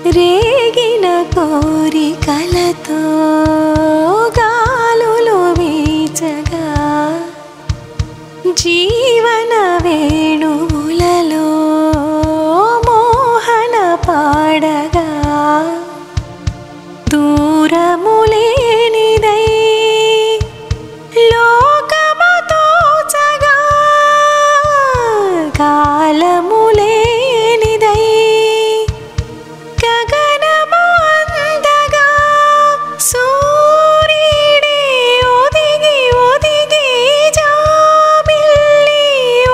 రేగిన కోరికలతో గాలులు వీచగా జీవన వేణువులలో మోహన పాడగా దూరములేనిదై లోకము తోచగా కాలములేనిదై గగనము అందగా సూర్యుడే ఒదిగి ఒదిగి జాబిల్లి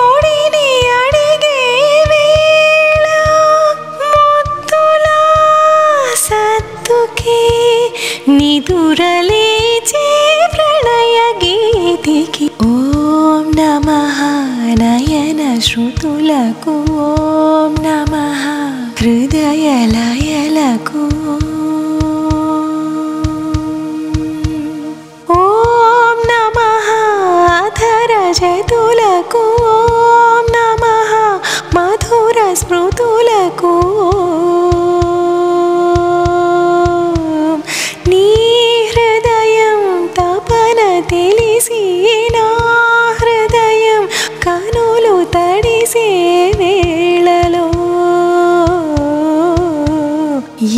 ఒడిని అడిగే వేళ ముద్దుల సత్తుకే నిదురలేచే ప్రణయ గీతికి ఓం నమః నయన శృతులకు ఓం నమః హృదయ లయలకు ఓం నమః అధర జతులకు ఓం నమః మధుర స్మృతులకు నీ హృదయం తపన తెలిసి నా హృదయం కనులు తడిసే వేళలో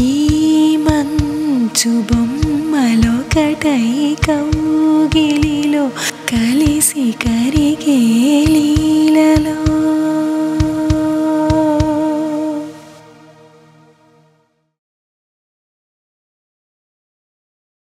ఈ మంచు బొమ్మలో కటై కౌగిలిలో కలిసి కరిగే